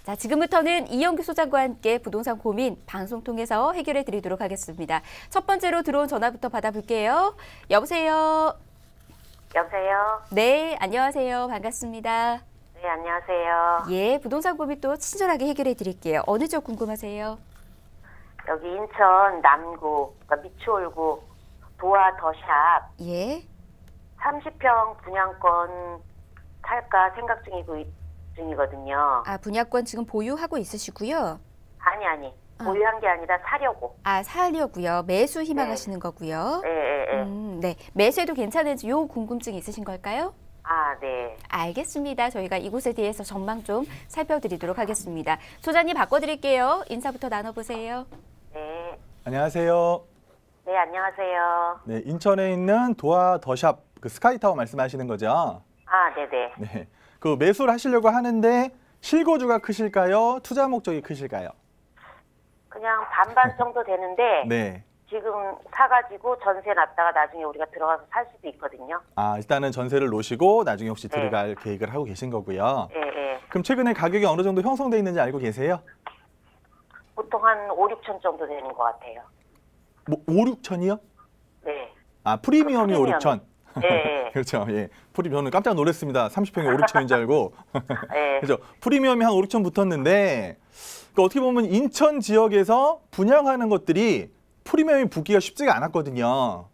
자, 지금부터는 이영규 소장과 함께 부동산 고민 방송 통해서 해결해 드리도록 하겠습니다. 첫 번째로 들어온 전화부터 받아볼게요. 여보세요. 여보세요. 네, 안녕하세요. 반갑습니다. 네, 안녕하세요. 예, 부동산 고민 또 친절하게 해결해 드릴게요. 어느 쪽 궁금하세요? 여기 인천 남구, 그러니까 미추홀구 도화 더샵 예. 30평 분양권 살까 생각 중이거든요. 아, 분양권 지금 보유하고 있으시고요. 아니. 보유한 게 아니라 사려고. 아, 사려고요. 매수 희망하시는 거고요. 네. 네. 매수해도 괜찮은지 요 궁금증이 있으신 걸까요? 아, 네. 알겠습니다. 저희가 이곳에 대해서 전망 좀 살펴드리도록 하겠습니다. 소장님 바꿔드릴게요. 인사부터 나눠보세요. 네. 안녕하세요. 네, 안녕하세요. 네, 인천에 있는 도화 더샵 그 스카이타워 말씀하시는 거죠? 아, 네네. 네. 그 매수를 하시려고 하는데 실거주가 크실까요? 투자 목적이 크실까요? 그냥 반반 정도 되는데 네. 지금 사가지고 전세 놨다가 나중에 우리가 들어가서 살 수도 있거든요. 아, 일단은 전세를 놓으시고 나중에 혹시 네. 들어갈 계획을 하고 계신 거고요. 네. 그럼 최근에 가격이 어느 정도 형성돼 있는지 알고 계세요? 보통 한 5, 6천 정도 되는 것 같아요. 뭐 5, 6천이요? 네. 아, 프리미엄이 5, 6천. 네. 그렇죠. 예. 저는 깜짝 놀랐습니다. 30평에 5, 6천인 줄 알고. 네. 그렇죠. 프리미엄이 한 5, 6천 붙었는데 그러니까 어떻게 보면 인천 지역에서 분양하는 것들이 프리미엄이 붙기가 쉽지가 않았거든요.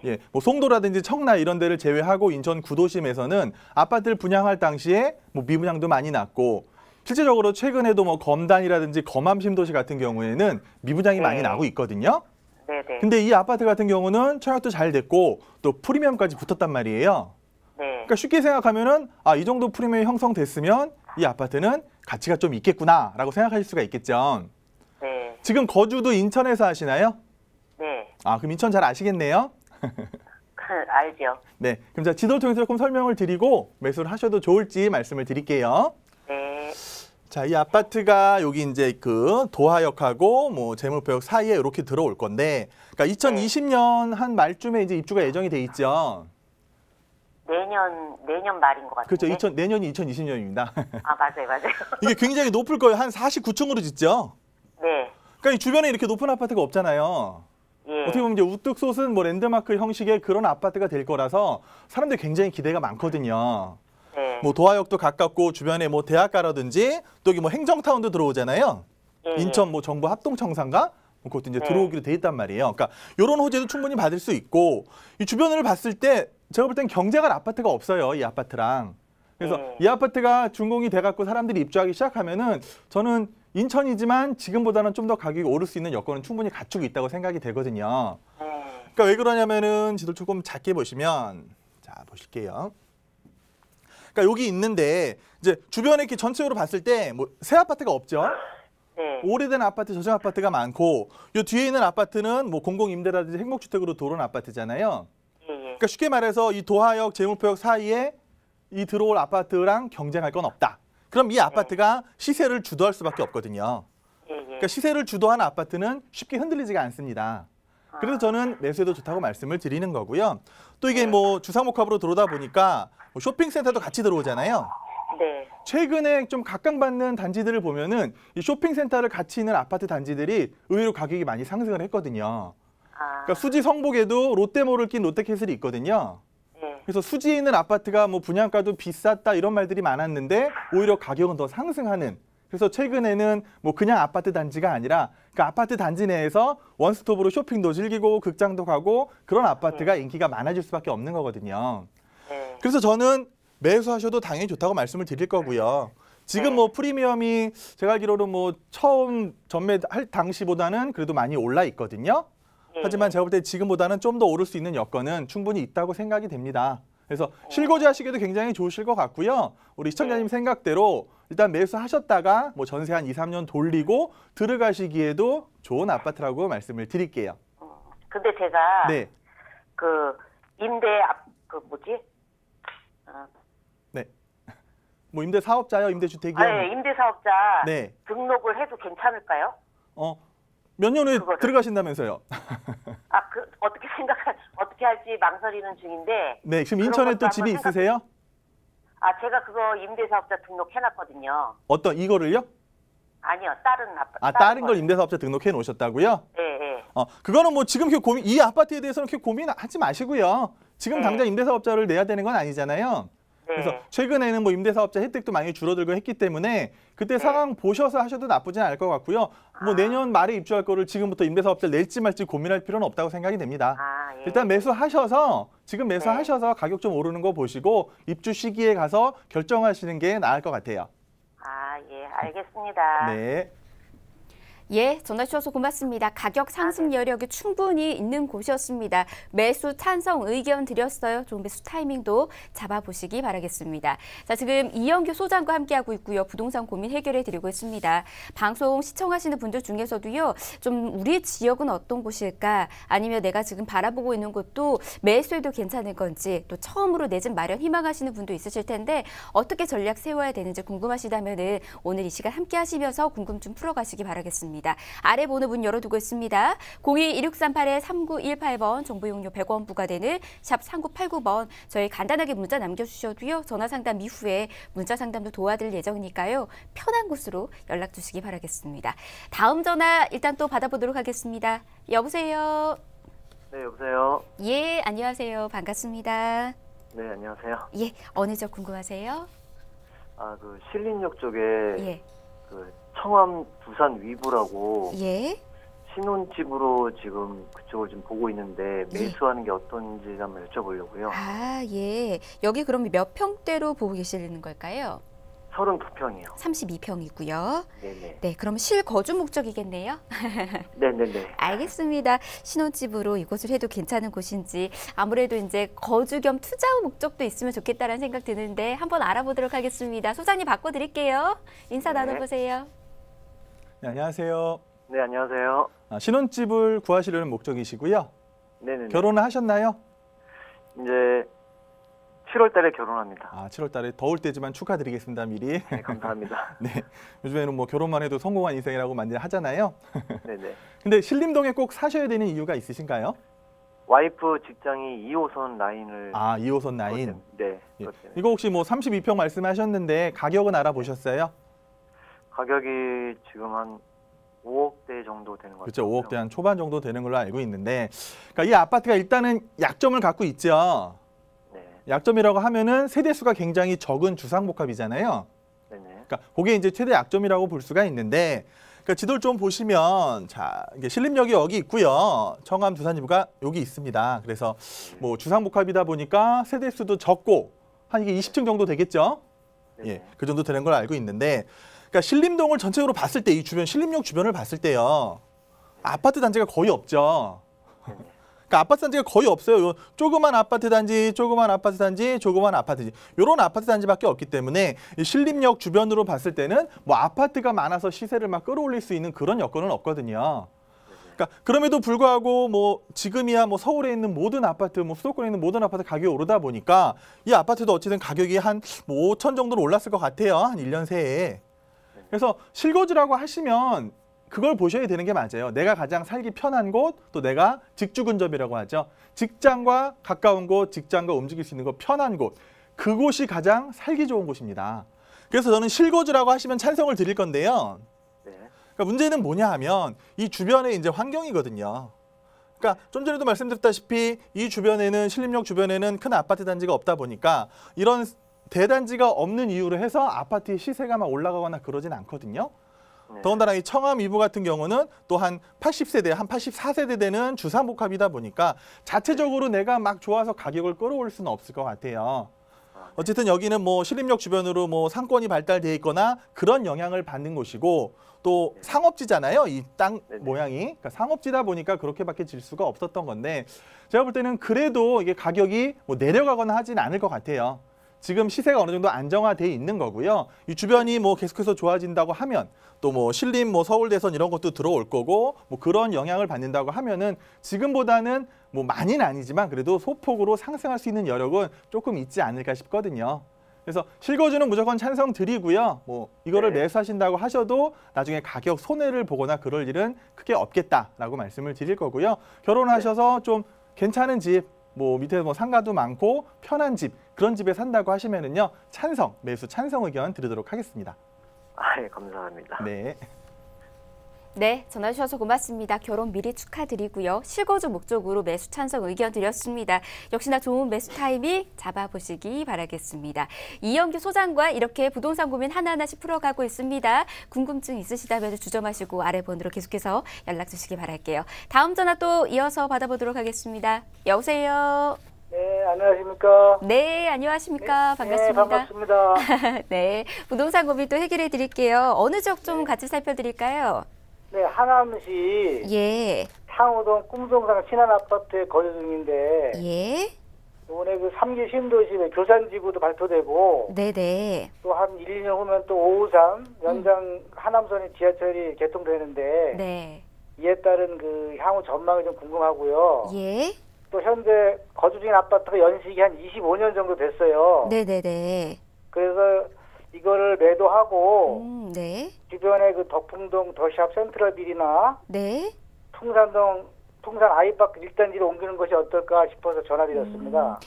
예. 뭐 송도라든지 청라 이런 데를 제외하고 인천 구도심에서는 아파트를 분양할 당시에 뭐 미분양도 많이 났고 실제적으로 최근에도 뭐 검단이라든지 검암신도시 같은 경우에는 미분양이 많이 나고 있거든요. 네네. 근데 이 아파트 같은 경우는 청약도 잘 됐고 또 프리미엄까지 붙었단 말이에요. 네. 그러니까 쉽게 생각하면은 이 정도 프리미엄이 형성됐으면 이 아파트는 가치가 좀 있겠구나라고 생각하실 수가 있겠죠. 네. 지금 거주도 인천에서 하시나요? 네. 아, 그럼 인천 잘 아시겠네요. 알죠. 네, 그럼 제가 지도를 통해서 조금 설명을 드리고 매수를 하셔도 좋을지 말씀을 드릴게요. 네. 자, 이 아파트가 여기 이제 그 도하역하고 뭐 재물포역 사이에 이렇게 들어올 건데, 그러니까 2020년 한 말쯤에 이제 입주가 예정이 돼 있죠. 내년 말인 것 같은데. 그렇죠. 내년이 2020년입니다. 아, 맞아요. 이게 굉장히 높을 거예요. 한 49층으로 짓죠. 네. 그러니까 이 주변에 이렇게 높은 아파트가 없잖아요. 예. 어떻게 보면 이제 우뚝 솟은 뭐 랜드마크 형식의 그런 아파트가 될 거라서 사람들이 굉장히 기대가 많거든요. 네. 뭐 도하역도 가깝고 주변에 뭐 대학가라든지 또 여기 뭐 행정타운도 들어오잖아요. 예. 인천 뭐 정부 합동청사인가? 뭐 그것도 이제 네. 들어오기로 돼 있단 말이에요. 그러니까 이런 호재도 충분히 받을 수 있고 이 주변을 봤을 때 제가 볼 땐 경쟁할 아파트가 없어요. 이 아파트랑. 그래서 이 아파트가 준공이 돼갖고 사람들이 입주하기 시작하면은 저는 인천이지만 지금보다는 좀 더 가격이 오를 수 있는 여건은 충분히 갖추고 있다고 생각이 되거든요. 그러니까 왜 그러냐면은 지도를 조금 작게 보시면 자 보실게요. 그러니까 여기 있는데 이제 주변에 이렇게 전체적으로 봤을 때 뭐 새 아파트가 없죠. 네. 오래된 아파트, 저층 아파트가 많고 요 뒤에 있는 아파트는 뭐 공공임대라든지 행복주택으로 들어온 아파트잖아요. 그러니까 쉽게 말해서 이 도하역, 재물포역 사이에 이 들어올 아파트랑 경쟁할 건 없다. 그럼 이 아파트가 시세를 주도할 수밖에 없거든요. 그러니까 시세를 주도하는 아파트는 쉽게 흔들리지가 않습니다. 그래서 저는 매수해도 좋다고 말씀을 드리는 거고요. 또 이게 뭐 주상복합으로 들어오다 보니까 뭐 쇼핑센터도 같이 들어오잖아요. 네. 최근에 좀 각광받는 단지들을 보면은 이 쇼핑센터를 같이 있는 아파트 단지들이 의외로 가격이 많이 상승을 했거든요. 그러니까 수지 성북에도 롯데몰을 낀 롯데캐슬이 있거든요. 그래서 수지에 있는 아파트가 뭐 분양가도 비쌌다 이런 말들이 많았는데 오히려 가격은 더 상승하는. 그래서 최근에는 뭐 그냥 아파트 단지가 아니라 그 아파트 단지 내에서 원스톱으로 쇼핑도 즐기고 극장도 가고 그런 아파트가 인기가 많아질 수밖에 없는 거거든요. 그래서 저는 매수하셔도 당연히 좋다고 말씀을 드릴 거고요. 지금 뭐 프리미엄이 제가 알기로는 뭐 처음 전매할 당시보다는 그래도 많이 올라 있거든요. 하지만 제가 볼 때 지금보다는 좀 더 오를 수 있는 여건은 충분히 있다고 생각이 됩니다. 그래서 실거주 하시기도 굉장히 좋으실 것 같고요. 우리 시청자님 생각대로 일단 매수하셨다가 뭐 전세 한 2, 3년 돌리고 들어가시기에도 좋은 아파트라고 말씀을 드릴게요. 근데 제가 네. 그 그 뭐지? 네. 뭐 임대 사업자요, 임대주택이요? 네, 임대사업자 네. 등록을 해도 괜찮을까요? 몇 년 후에 들어가신다면서요? 어떻게 할지 망설이는 중인데. 네, 지금 인천에 또 집이 있으세요? 아, 제가 그거 임대사업자 등록해놨거든요. 어떤 이거를요? 아니요, 다른 다른 걸 걸. 임대사업자 등록해 놓으셨다고요? 네, 네. 그거는 뭐 지금 그렇게 이 아파트에 대해서는 그렇게 고민하지 마시고요. 지금 네. 당장 임대사업자를 내야 되는 건 아니잖아요. 네. 그래서 최근에는 뭐 임대사업자 혜택도 많이 줄어들고 했기 때문에 그때 네. 상황 보셔서 하셔도 나쁘진 않을 것 같고요. 뭐 내년 말에 입주할 거를 지금부터 임대사업자를 낼지 말지 고민할 필요는 없다고 생각이 됩니다. 아, 예. 일단 지금 매수하셔서 가격 좀 오르는 거 보시고 입주 시기에 가서 결정하시는 게 나을 것 같아요. 아, 예, 알겠습니다. 네. 예, 전화 주셔서 고맙습니다. 가격 상승 여력이 충분히 있는 곳이었습니다. 매수 찬성 의견 드렸어요. 좋은 매수 타이밍도 잡아보시기 바라겠습니다. 자, 지금 이영규 소장과 함께하고 있고요. 부동산 고민 해결해 드리고 있습니다. 방송 시청하시는 분들 중에서도요. 좀 우리 지역은 어떤 곳일까? 아니면 내가 지금 바라보고 있는 곳도 매수해도 괜찮은 건지 또 처음으로 내 집 마련 희망하시는 분도 있으실 텐데 어떻게 전략 세워야 되는지 궁금하시다면은 오늘 이 시간 함께 하시면서 궁금증 풀어가시기 바라겠습니다. 아래 번호 문 열어두고 있습니다. 02-1638-3918번 정보 용료 100원 부과되는 샵 3989번 저희 간단하게 문자 남겨주셔도요. 전화 상담 이후에 문자 상담도 도와드릴 예정이니까요. 편한 곳으로 연락 주시기 바라겠습니다. 다음 전화 일단 또 받아보도록 하겠습니다. 여보세요. 네, 여보세요. 예, 안녕하세요. 반갑습니다. 네, 안녕하세요. 예, 어느 쪽 궁금하세요? 아, 그 신림역 쪽에 예, 그 청암 부산 위부라고 예. 신혼집으로 지금 그쪽을 좀 보고 있는데 매수하는 게 어떤지 한번 여쭤보려고요. 아, 예. 여기 그럼 몇 평대로 보고 계시는 걸까요? 32평이요. 32평이고요. 네네. 네, 그럼 실거주 목적이겠네요. 네네네. 알겠습니다. 신혼집으로 이곳을 해도 괜찮은 곳인지 아무래도 이제 거주 겸 투자 목적도 있으면 좋겠다라는 생각 드는데 한번 알아보도록 하겠습니다. 소장님 바꿔드릴게요. 인사 네. 나눠보세요. 네, 안녕하세요. 네, 안녕하세요. 신혼집을 구하시려는 목적이시고요. 네네네. 결혼을 하셨나요? 이제 7월 달에 결혼합니다. 7월 달에 더울 때지만 축하드리겠습니다, 미리. 네, 감사합니다. 네. 요즘에는 뭐 결혼만 해도 성공한 인생이라고 많이 하잖아요. 네네. 근데 신림동에 꼭 사셔야 되는 이유가 있으신가요? 와이프 직장이 2호선 라인을 2호선 라인. 네. 예. 그것 때문에. 이거 혹시 뭐 32평 말씀하셨는데 가격은 알아보셨어요? 가격이 지금 한 5억대 정도 되는 것 그렇죠. 같아요. 5억대 한 초반 정도 되는 걸로 알고 있는데 그러니까 이 아파트가 일단은 약점을 갖고 있죠. 네. 약점이라고 하면은 세대수가 굉장히 적은 주상복합이잖아요. 네네. 그러니까 그게 이제 최대 약점이라고 볼 수가 있는데 그러니까 지도를 좀 보시면 자, 이게 신림역이 여기 있고요. 청암 두산지부가 여기 있습니다. 그래서 뭐 주상복합이다 보니까 세대수도 적고 한 이게 20층 정도 되겠죠? 네네. 예. 그 정도 되는 걸 알고 있는데 그러니까 신림동을 전체적으로 봤을 때 이 주변 신림역 주변을 봤을 때요. 아파트 단지가 거의 없죠. 그러니까 아파트 단지가 거의 없어요. 요 조그만 아파트 단지, 조그만 아파트 단지, 조그만 아파트 단지. 요런 아파트 단지밖에 없기 때문에 이 신림역 주변으로 봤을 때는 뭐 아파트가 많아서 시세를 막 끌어올릴 수 있는 그런 여건은 없거든요. 그러니까 그럼에도 불구하고 뭐 지금이야 뭐 서울에 있는 모든 아파트, 뭐 수도권에 있는 모든 아파트 가격이 오르다 보니까 이 아파트도 어쨌든 가격이 한 뭐 5천 정도로 올랐을 것 같아요. 한 1년 새에. 그래서 실거주라고 하시면 그걸 보셔야 되는 게 맞아요. 내가 가장 살기 편한 곳, 또 내가 직주 근접이라고 하죠. 직장과 가까운 곳, 직장과 움직일 수 있는 곳, 편한 곳. 그곳이 가장 살기 좋은 곳입니다. 그래서 저는 실거주라고 하시면 찬성을 드릴 건데요. 네. 그러니까 문제는 뭐냐 하면 이 주변의 이제 환경이거든요. 그러니까 좀 전에도 말씀드렸다시피 이 주변에는 신림역 주변에는 큰 아파트 단지가 없다 보니까 이런 대단지가 없는 이유로 해서 아파트의 시세가 막 올라가거나 그러진 않거든요. 네. 더군다나 이 청암 이부 같은 경우는 또 한 80세대, 한 84세대 되는 주상복합이다 보니까 자체적으로 내가 막 좋아서 가격을 끌어올 수는 없을 것 같아요. 어쨌든 여기는 뭐 신림역 주변으로 뭐 상권이 발달돼 있거나 그런 영향을 받는 곳이고 또 상업지잖아요. 이 땅 모양이. 그러니까 상업지다 보니까 그렇게밖에 질 수가 없었던 건데 제가 볼 때는 그래도 이게 가격이 뭐 내려가거나 하지는 않을 것 같아요. 지금 시세가 어느 정도 안정화돼 있는 거고요. 이 주변이 뭐 계속해서 좋아진다고 하면 또 뭐 신림, 뭐 서울대선 이런 것도 들어올 거고 뭐 그런 영향을 받는다고 하면은 지금보다는 뭐 많이는 아니지만 그래도 소폭으로 상승할 수 있는 여력은 조금 있지 않을까 싶거든요. 그래서 실거주는 무조건 찬성 드리고요. 뭐 이거를 네. 매수하신다고 하셔도 나중에 가격 손해를 보거나 그럴 일은 크게 없겠다라고 말씀을 드릴 거고요. 결혼하셔서 좀 괜찮은 집 뭐 밑에 뭐 상가도 많고 편한 집, 그런 집에 산다고 하시면은요. 찬성, 매수 찬성 의견 드리도록 하겠습니다. 예, 감사합니다. 네. 네, 전화 주셔서 고맙습니다. 결혼 미리 축하드리고요. 실거주 목적으로 매수 찬성 의견 드렸습니다. 역시나 좋은 매수 타이밍 잡아보시기 바라겠습니다. 이영규 소장과 이렇게 부동산 고민 하나하나씩 풀어가고 있습니다. 궁금증 있으시다면 주저마시고 아래 번호로 계속해서 연락 주시기 바랄게요. 다음 전화 또 이어서 받아보도록 하겠습니다. 여보세요. 네, 안녕하십니까. 네, 안녕하십니까. 반갑습니다. 네, 반갑습니다. 네, 부동산 고민 또 해결해 드릴게요. 어느 지역 좀 같이 살펴드릴까요? 네, 하남시 예. 상호동 꿈동산 신한아파트에 거주 중인데 예. 이번에 그 3기 신도시의 교산지구도 발표되고 네네. 또 한 1, 2년 후면 또 553 연장 하남선의 지하철이 개통되는데 네. 이에 따른 그 향후 전망이 좀 궁금하고요. 예. 또 현재 거주 중인 아파트가 연식이 한 25년 정도 됐어요. 네네네. 그래서 이거를 매도하고 네. 주변에 그 덕풍동 더샵 센트럴빌이나 네. 풍산 아이파크 1단지로 옮기는 것이 어떨까 싶어서 전화드렸습니다.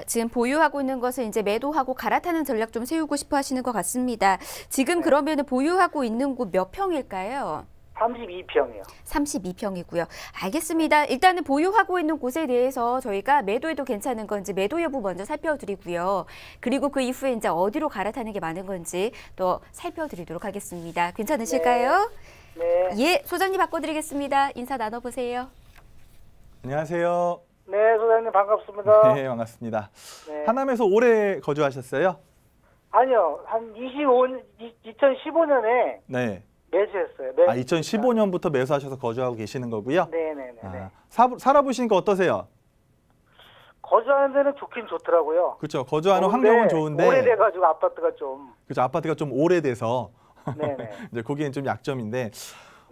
지금 보유하고 있는 것을 이제 매도하고 갈아타는 전략 좀 세우고 싶어 하시는 것 같습니다. 지금 그러면 보유하고 있는 곳 몇 평일까요? 32평이요. 32평이고요. 알겠습니다. 일단은 보유하고 있는 곳에 대해서 저희가 매도해도 괜찮은 건지 매도 여부 먼저 살펴드리고요. 그리고 그 이후에 이제 어디로 갈아타는 게 많은 건지 또 살펴드리도록 하겠습니다. 괜찮으실까요? 네. 예, 소장님 바꿔드리겠습니다. 인사 나눠보세요. 안녕하세요. 네, 소장님 반갑습니다. 네, 반갑습니다. 네. 하남에서 오래 거주하셨어요? 아니요, 한 2015년에 네. 매수했어요. 2015년부터 매수하셔서 거주하고 계시는 거고요? 네네네. 살아보시니까 어떠세요? 거주하는 데는 좋긴 좋더라고요. 그렇죠. 거주하는 환경은 좋은데 오래돼가지고 아파트가 좀. 그렇죠. 아파트가 좀 오래돼서 네네. 이제 거기엔 좀 약점인데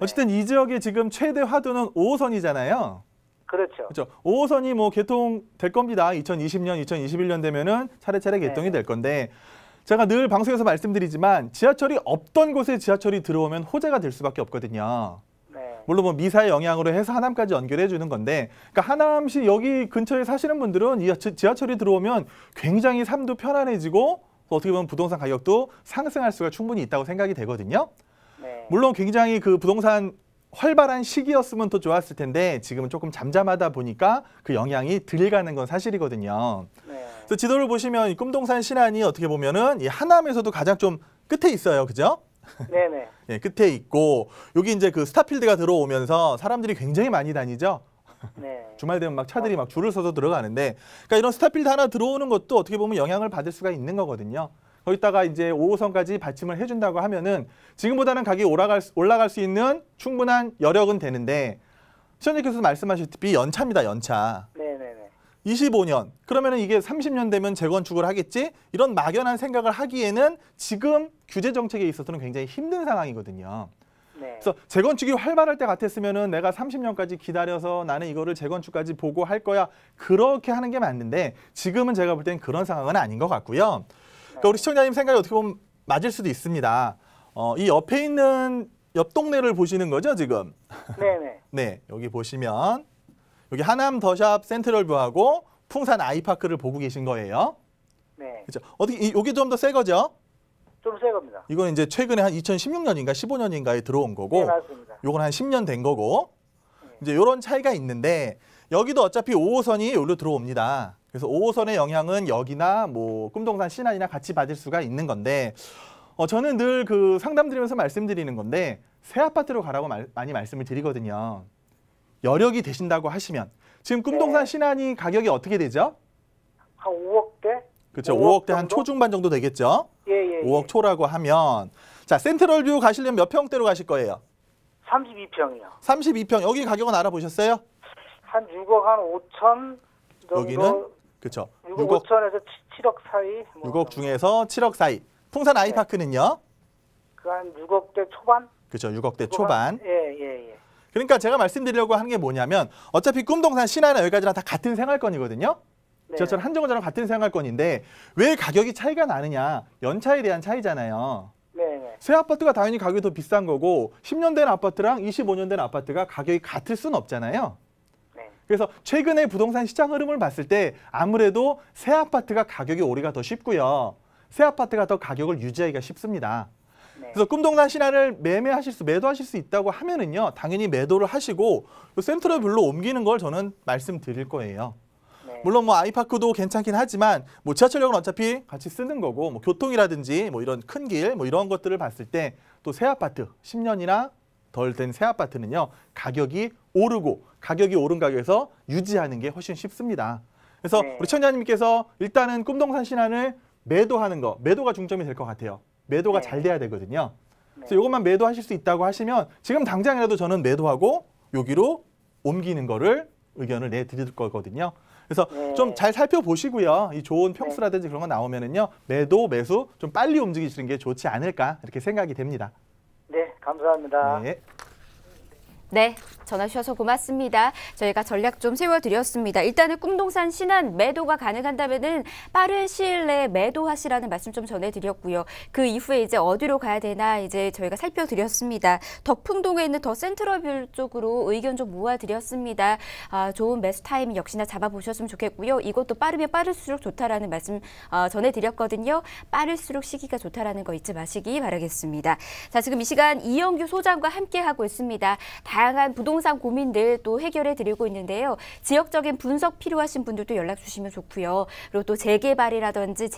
어쨌든 이 지역의 지금 최대 화두는 5호선이잖아요. 그렇죠. 그렇죠. 5호선이 뭐 개통될 겁니다. 2020년, 2021년 되면은 차례차례 개통이 될 건데 제가 늘 방송에서 말씀드리지만 지하철이 없던 곳에 지하철이 들어오면 호재가 될 수밖에 없거든요. 네. 물론 뭐 미사의 영향으로 해서 하남까지 연결해 주는 건데 그러니까 하남시 여기 근처에 사시는 분들은 이 지하철이 들어오면 굉장히 삶도 편안해지고 어떻게 보면 부동산 가격도 상승할 수가 충분히 있다고 생각이 되거든요. 네. 물론 굉장히 그 부동산 활발한 시기였으면 더 좋았을 텐데 지금은 조금 잠잠하다 보니까 그 영향이 덜 가는 건 사실이거든요. 네. 그래서 지도를 보시면 이 꿈동산 신안이 어떻게 보면은 이 하남에서도 가장 좀 끝에 있어요. 그죠? 네네. 예, 끝에 있고 여기 이제 그 스타필드가 들어오면서 사람들이 굉장히 많이 다니죠. 네. 주말 되면 막 차들이 막 줄을 서서 들어가는데 그러니까 이런 스타필드 하나 들어오는 것도 어떻게 보면 영향을 받을 수가 있는 거거든요. 거기다가 이제 5호선까지 받침을 해준다고 하면은 지금보다는 가격이 올라갈 수 있는 충분한 여력은 되는데 시청자께서 말씀하셨듯이 연차입니다. 연차. 네네네. 25년. 그러면은 이게 30년 되면 재건축을 하겠지? 이런 막연한 생각을 하기에는 지금 규제 정책에 있어서는 굉장히 힘든 상황이거든요. 네. 그래서 재건축이 활발할 때 같았으면은 내가 30년까지 기다려서 나는 이거를 재건축까지 보고 할 거야. 그렇게 하는 게 맞는데 지금은 제가 볼 땐 그런 상황은 아닌 것 같고요. 그러니까 우리 시청자님 생각이 어떻게 보면 맞을 수도 있습니다. 이 옆에 있는 옆 동네를 보시는 거죠, 지금? 네네. 네, 여기 보시면 여기 하남 더샵 센트럴뷰하고 풍산 아이파크를 보고 계신 거예요. 네. 그렇죠? 어떻게 여기 좀 더 새 거죠? 좀 새 겁니다. 이건 이제 최근에 한 2016년인가 15년인가에 들어온 거고, 네, 맞습니다. 요건 한 10년 된 거고, 네. 이제 이런 차이가 있는데 여기도 어차피 5호선이 여기로 들어옵니다. 그래서 5호선의 영향은 여기나 뭐 꿈동산 신안이나 같이 받을 수가 있는 건데 저는 늘 그 상담드리면서 말씀드리는 건데 새 아파트로 가라고 많이 말씀을 드리거든요. 여력이 되신다고 하시면 지금 꿈동산 네. 신안이 가격이 어떻게 되죠? 한 5억대? 그렇죠. 5억 5억대 한 정도? 초중반 정도 되겠죠? 예. 5억 초라고 하면 자 센트럴뷰 가시려면 몇 평대로 가실 거예요? 32평이요. 32평. 여기 가격은 알아보셨어요? 한 6억 한 5천 정도. 여기는 그렇죠. 6억 5천에서 7억 사이. 6억 중에서 7억 사이. 풍산 아이파크는요? 그 한 6억대 초반? 그렇죠. 6억대 초반. 예. 그러니까 제가 말씀드리려고 하는 게 뭐냐면 어차피 꿈동산 신안이나 여기까지랑 다 같은 생활권이거든요. 네. 저처럼 한정거장랑 같은 생활권인데 왜 가격이 차이가 나느냐. 연차에 대한 차이잖아요. 네네. 새 아파트가 당연히 가격이 더 비싼 거고 10년 된 아파트랑 25년 된 아파트가 가격이 같을 수는 없잖아요. 네. 그래서 최근에 부동산 시장 흐름을 봤을 때 아무래도 새 아파트가 가격이 오르기가 더 쉽고요. 새 아파트가 더 가격을 유지하기가 쉽습니다. 네. 그래서 꿈동산 신안을 매도하실 수 있다고 하면은요, 당연히 매도를 하시고 센트럴뷰로 옮기는 걸 저는 말씀드릴 거예요. 네. 물론 뭐 아이파크도 괜찮긴 하지만 뭐 지하철역은 어차피 같이 쓰는 거고 뭐 교통이라든지 뭐 이런 큰 길 뭐 이런 것들을 봤을 때 또 새 아파트 10년이나 덜 된 새 아파트는요, 가격이 오르고 가격이 오른 가격에서 유지하는 게 훨씬 쉽습니다. 그래서 네. 우리 청자님께서 일단은 꿈동산 신안을 매도하는 거, 매도가 중점이 될 것 같아요. 매도가 네. 잘 돼야 되거든요. 그래서 네. 이것만 매도하실 수 있다고 하시면 지금 당장이라도 저는 매도하고 여기로 옮기는 거를 의견을 내드릴 거거든요. 그래서 네. 좀 잘 살펴보시고요. 이 좋은 평수라든지 그런 거 나오면은요, 매도, 매수 좀 빨리 움직이시는 게 좋지 않을까 이렇게 생각이 됩니다. 네, 감사합니다. 네. 네, 전화 주셔서 고맙습니다. 저희가 전략 좀 세워드렸습니다. 일단은 꿈동산 신안 매도가 가능한다면은 빠른 시일 내에 매도하시라는 말씀 좀 전해드렸고요. 그 이후에 이제 어디로 가야 되나 이제 저희가 살펴드렸습니다. 덕풍동에 있는 더 센트럴뷰 쪽으로 의견 좀 모아드렸습니다. 좋은 매수 타이밍 역시나 잡아보셨으면 좋겠고요. 이것도 빠르면 빠를수록 좋다라는 말씀 전해드렸거든요. 빠를수록 시기가 좋다라는 거 잊지 마시기 바라겠습니다. 자, 지금 이 시간 이영규 소장과 함께하고 있습니다. 다양한 부동산 고민들 또 해결해 드리고 있는데요. 지역적인 분석 필요하신 분들도 연락 주시면 좋고요. 그리고 또 재개발이라든지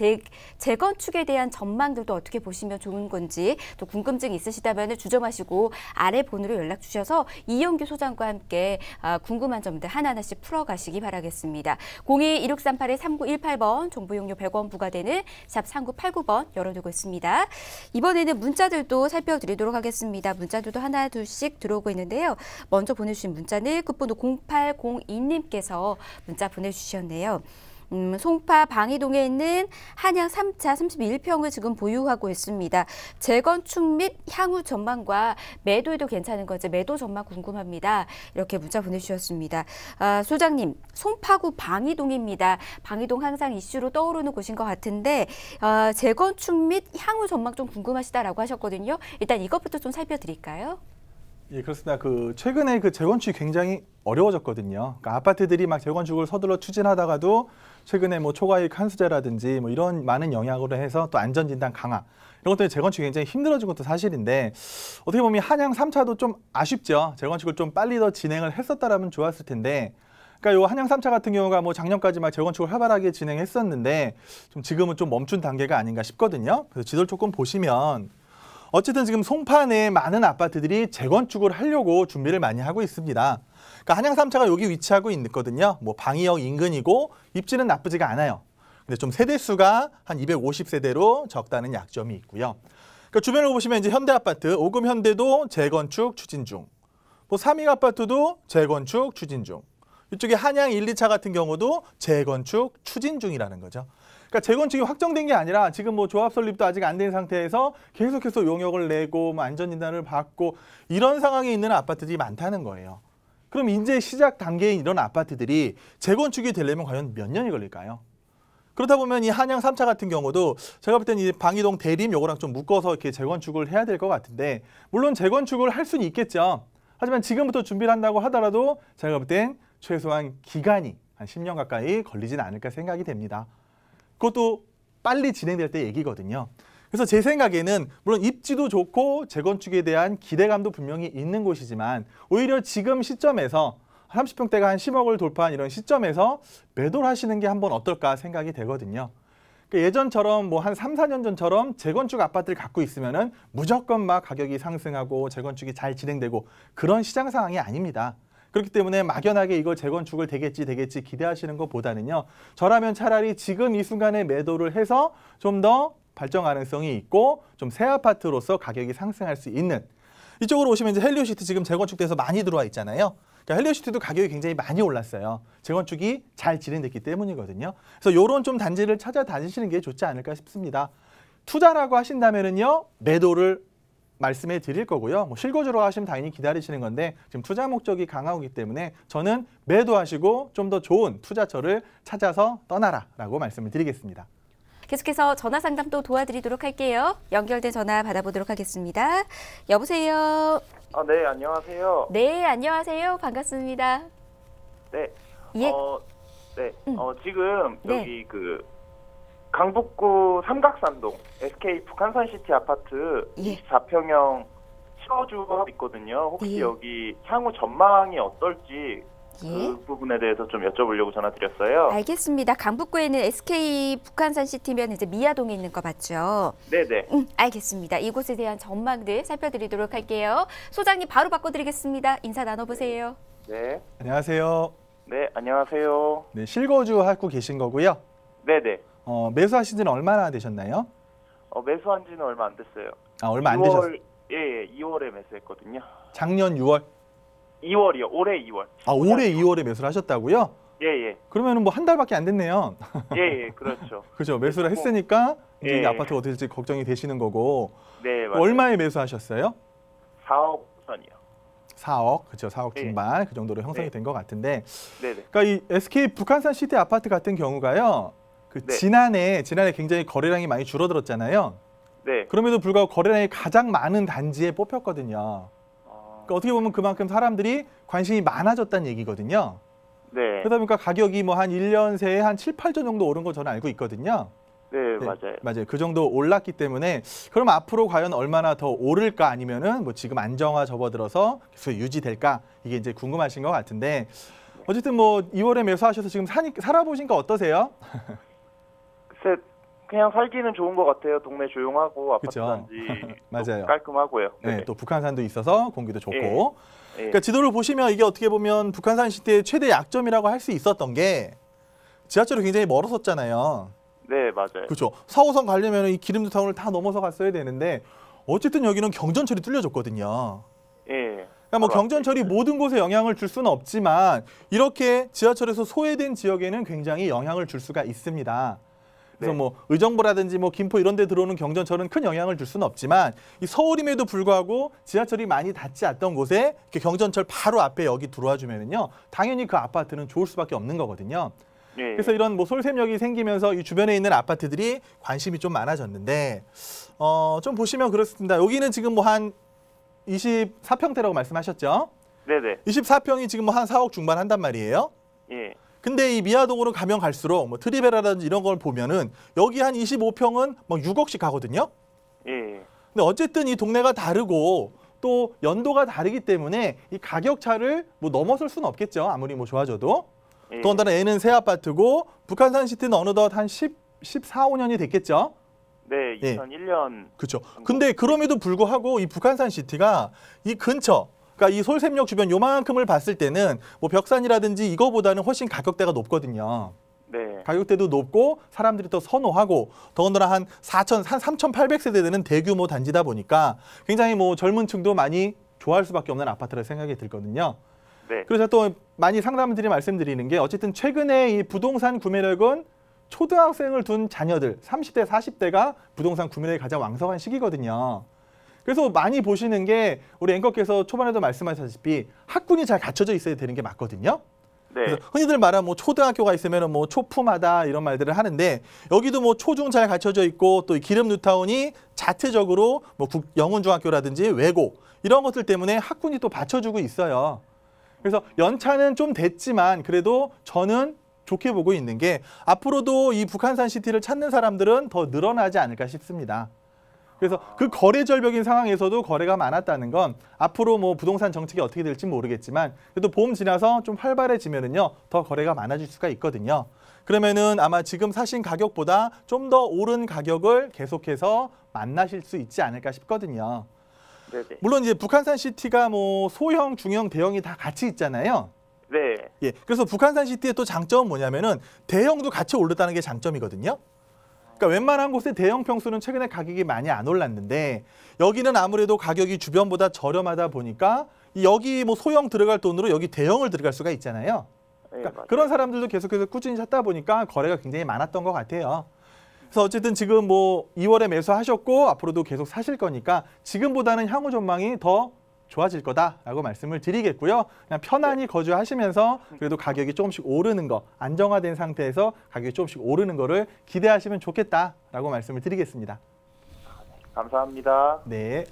재건축에 대한 전망들도 어떻게 보시면 좋은 건지 또 궁금증 있으시다면 주저마시고 아래 번호로 연락 주셔서 이영규 소장과 함께 궁금한 점들 하나하나씩 풀어가시기 바라겠습니다. 02-1638-3918번 정보 용료 100원 부과되는 샵 3989번 열어두고 있습니다. 이번에는 문자들도 살펴드리도록 하겠습니다. 문자들도 하나 둘씩 들어오고 있는데요. 먼저 보내주신 문자는 끝번호 0802님께서 문자 보내주셨네요. 송파 방이동에 있는 한양 3차 31평을 지금 보유하고 있습니다. 재건축 및 향후 전망과 매도에도 괜찮은 건지 매도 전망 궁금합니다. 이렇게 문자 보내주셨습니다. 소장님, 송파구 방이동입니다. 방이동 항상 이슈로 떠오르는 곳인 것 같은데 재건축 및 향후 전망 좀 궁금하시다라고 하셨거든요. 일단 이것부터 좀 살펴드릴까요? 예, 그렇습니다. 최근에 재건축이 굉장히 어려워졌거든요. 그러니까 아파트들이 막 재건축을 서둘러 추진하다가도 최근에 뭐 초과이익 환수제라든지 뭐 이런 많은 영향으로 해서 또 안전진단 강화 이런 것 때문에 재건축이 굉장히 힘들어진 것도 사실인데 어떻게 보면 한양 3차도 좀 아쉽죠. 재건축을 좀 빨리 더 진행을 했었다라면 좋았을 텐데 그러니까 요 한양 3차 같은 경우가 뭐 작년까지 막 재건축을 활발하게 진행했었는데 좀 지금은 좀 멈춘 단계가 아닌가 싶거든요. 그래서 지도를 조금 보시면 어쨌든 지금 송파 내에 많은 아파트들이 재건축을 하려고 준비를 많이 하고 있습니다. 그러니까 한양 3차가 여기 위치하고 있거든요. 뭐 방이역 인근이고 입지는 나쁘지가 않아요. 근데 좀 세대수가 한 250세대로 적다는 약점이 있고요. 그러니까 주변을 보시면 이제 현대아파트, 오금 현대도 재건축 추진 중. 뭐 삼익 아파트도 재건축 추진 중. 이쪽에 한양 1, 2차 같은 경우도 재건축 추진 중이라는 거죠. 그러니까 재건축이 확정된 게 아니라 지금 뭐 조합 설립도 아직 안 된 상태에서 계속해서 용역을 내고 뭐 안전진단을 받고 이런 상황에 있는 아파트들이 많다는 거예요. 그럼 이제 시작 단계인 이런 아파트들이 재건축이 되려면 과연 몇 년이 걸릴까요? 그러다 보면 이 한양 3차 같은 경우도 제가 볼 때는 이 방이동 대림 요거랑 좀 묶어서 이렇게 재건축을 해야 될 것 같은데 물론 재건축을 할 수는 있겠죠. 하지만 지금부터 준비를 한다고 하더라도 제가 볼 땐 최소한 기간이 한 10년 가까이 걸리진 않을까 생각이 됩니다. 그것도 빨리 진행될 때 얘기거든요. 그래서 제 생각에는 물론 입지도 좋고 재건축에 대한 기대감도 분명히 있는 곳이지만 오히려 지금 시점에서 30평대가 한 10억을 돌파한 이런 시점에서 매도를 하시는 게 한번 어떨까 생각이 되거든요. 그러니까 예전처럼 뭐 한 3, 4년 전처럼 재건축 아파트를 갖고 있으면은 무조건 막 가격이 상승하고 재건축이 잘 진행되고 그런 시장 상황이 아닙니다. 그렇기 때문에 막연하게 이거 재건축을 되겠지 기대하시는 것보다는요. 저라면 차라리 지금 이 순간에 매도를 해서 좀 더 발전 가능성이 있고 좀 새 아파트로서 가격이 상승할 수 있는 이쪽으로 오시면 이제 헬리오시티 지금 재건축돼서 많이 들어와 있잖아요. 그러니까 헬리오시티도 가격이 굉장히 많이 올랐어요. 재건축이 잘 진행됐기 때문이거든요. 그래서 이런 좀 단지를 찾아다니시는 게 좋지 않을까 싶습니다. 투자라고 하신다면은요. 매도를 말씀해 드릴 거고요. 뭐 실거주로 하시면 당연히 기다리시는 건데 지금 투자 목적이 강하기 때문에 저는 매도하시고 좀 더 좋은 투자처를 찾아서 떠나라라고 말씀을 드리겠습니다. 계속해서 전화 상담도 도와드리도록 할게요. 연결된 전화 받아보도록 하겠습니다. 여보세요. 네, 안녕하세요. 네, 안녕하세요. 반갑습니다. 네. 예. 네. 지금 네. 여기 그 강북구 삼각산동 SK 북한산시티 아파트 예. 24평형 실거주가 있거든요. 혹시 예. 여기 향후 전망이 어떨지 예. 그 부분에 대해서 좀 여쭤보려고 전화드렸어요. 알겠습니다. 강북구에는 SK 북한산시티면 이제 미아동에 있는 거 맞죠? 네네. 알겠습니다. 이곳에 대한 전망들 살펴드리도록 할게요. 소장님 바로 바꿔드리겠습니다. 인사 나눠보세요. 네. 안녕하세요. 네, 안녕하세요. 네, 실거주 하고 계신 거고요. 네네. 매수하신 지는 얼마나 되셨나요? 매수한 지는 얼마 안 됐어요. 얼마 안 되셨어요. 예, 2월에 매수했거든요. 작년 6월? 2월이요. 올해 2월. 올해 2월에 매수를 하셨다고요? 예. 그러면은 뭐 한 달밖에 안 됐네요. 예, 그렇죠. 그렇죠. 매수를 했으니까 이제 예. 이 아파트가 어떻게 될지 걱정이 되시는 거고. 네, 맞아요. 얼마에 매수하셨어요? 4억 선이요. 4억, 그렇죠. 4억 예. 중반 그 정도로 형성이 네. 된 것 같은데. 네네. 그러니까 이 SK 북한산 시티 아파트 같은 경우가요. 그 네. 지난해 굉장히 거래량이 많이 줄어들었잖아요. 네. 그럼에도 불구하고 거래량이 가장 많은 단지에 뽑혔거든요. 그러니까 어떻게 보면 그만큼 사람들이 관심이 많아졌다는 얘기거든요. 네. 그러다 보니까 가격이 뭐 한 1년 새에 한 7, 8조 정도 오른 거 저는 알고 있거든요. 네, 네, 맞아요. 맞아요. 그 정도 올랐기 때문에 그럼 앞으로 과연 얼마나 더 오를까 아니면은 뭐 지금 안정화 접어들어서 계속 유지될까 이게 이제 궁금하신 것 같은데 어쨌든 뭐 2월에 매수하셔서 지금 살아보신 거 어떠세요? 글쎄, 그냥 살기는 좋은 것 같아요. 동네 조용하고 아파트 그쵸. 단지 맞아요. 깔끔하고요. 네, 또 북한산도 있어서 공기도 좋고. 예. 그러니까 지도를 보시면 이게 어떻게 보면 북한산 시대의 최대 약점이라고 할 수 있었던 게 지하철이 굉장히 멀었었잖아요. 네, 맞아요. 그렇죠. 4호선 가려면 이 기름도타운을 다 넘어서 갔어야 되는데 어쨌든 여기는 경전철이 뚫려졌거든요. 예. 그러니까 뭐 경전철이 모든 곳에 영향을 줄 수는 없지만 이렇게 지하철에서 소외된 지역에는 굉장히 영향을 줄 수가 있습니다. 그래서 네. 뭐 의정부라든지 뭐 김포 이런 데 들어오는 경전철은 큰 영향을 줄 수는 없지만 이 서울임에도 불구하고 지하철이 많이 닿지 않던 곳에 이렇게 경전철 바로 앞에 여기 들어와 주면은요. 당연히 그 아파트는 좋을 수밖에 없는 거거든요. 예. 그래서 이런 뭐 솔샘역이 생기면서 이 주변에 있는 아파트들이 관심이 좀 많아졌는데 좀 보시면 그렇습니다. 여기는 지금 뭐 한 24평대라고 말씀하셨죠? 네네. 24평이 지금 뭐 한 4억 중반 한단 말이에요. 예. 근데 이 미아동으로 가면 갈수록 뭐 트리베라라든지 이런 걸 보면은 여기 한 25평은 막 6억씩 가거든요. 예. 근데 어쨌든 이 동네가 다르고 또 연도가 다르기 때문에 이 가격 차를 뭐 넘어설 수는 없겠죠. 아무리 뭐 좋아져도. 예. 더군다나 얘는 새 아파트고 북한산 시티는 어느덧 한 14, 5년이 됐겠죠. 네, 예. 2001년. 그렇죠. 근데 그럼에도 불구하고 이 북한산 시티가 이 근처, 그러니까 이 솔샘역 주변 요만큼을 봤을 때는 뭐 벽산이라든지 이거보다는 훨씬 가격대가 높거든요. 네. 가격대도 높고 사람들이 더 선호하고 더군다나 한 3,800세대 되는 대규모 단지다 보니까 굉장히 뭐 젊은 층도 많이 좋아할 수밖에 없는 아파트라 생각이 들거든요. 네. 그래서 또 많이 상담들이 말씀드리는 게 어쨌든 최근에 이 부동산 구매력은 초등학생을 둔 자녀들 30대, 40대가 부동산 구매력이 가장 왕성한 시기거든요. 그래서 많이 보시는 게 우리 앵커께서 초반에도 말씀하셨다시피 학군이 잘 갖춰져 있어야 되는 게 맞거든요. 네. 그래서 흔히들 말하는 뭐 초등학교가 있으면 뭐 초품하다 이런 말들을 하는데 여기도 뭐 초중 잘 갖춰져 있고 또 이 기름 뉴타운이 자체적으로 뭐 영훈중학교라든지 외고 이런 것들 때문에 학군이 또 받쳐주고 있어요. 그래서 연차는 좀 됐지만 그래도 저는 좋게 보고 있는 게 앞으로도 이 북한산 시티를 찾는 사람들은 더 늘어나지 않을까 싶습니다. 그래서 그 거래 절벽인 상황에서도 거래가 많았다는 건 앞으로 뭐 부동산 정책이 어떻게 될지 모르겠지만 그래도 봄 지나서 좀 활발해지면은요 더 거래가 많아질 수가 있거든요. 그러면은 아마 지금 사신 가격보다 좀 더 오른 가격을 계속해서 만나실 수 있지 않을까 싶거든요. 네네. 물론 이제 북한산 시티가 뭐 소형, 중형, 대형이 다 같이 있잖아요. 네. 예, 그래서 북한산 시티의 또 장점은 뭐냐면은 대형도 같이 오르다는 게 장점이거든요. 그러니까 웬만한 곳에 대형 평수는 최근에 가격이 많이 안 올랐는데 여기는 아무래도 가격이 주변보다 저렴하다 보니까 여기 뭐 소형 들어갈 돈으로 여기 대형을 들어갈 수가 있잖아요. 그러니까 그런 사람들도 계속해서 꾸준히 찾다 보니까 거래가 굉장히 많았던 것 같아요. 그래서 어쨌든 지금 뭐 2월에 매수하셨고 앞으로도 계속 사실 거니까 지금보다는 향후 전망이 더 좋아질 거다라고 말씀을 드리겠고요. 그냥 편안히 거주하시면서 그래도 가격이 조금씩 오르는 거, 안정화된 상태에서 가격이 조금씩 오르는 거를 기대하시면 좋겠다라고 말씀을 드리겠습니다. 감사합니다. 네.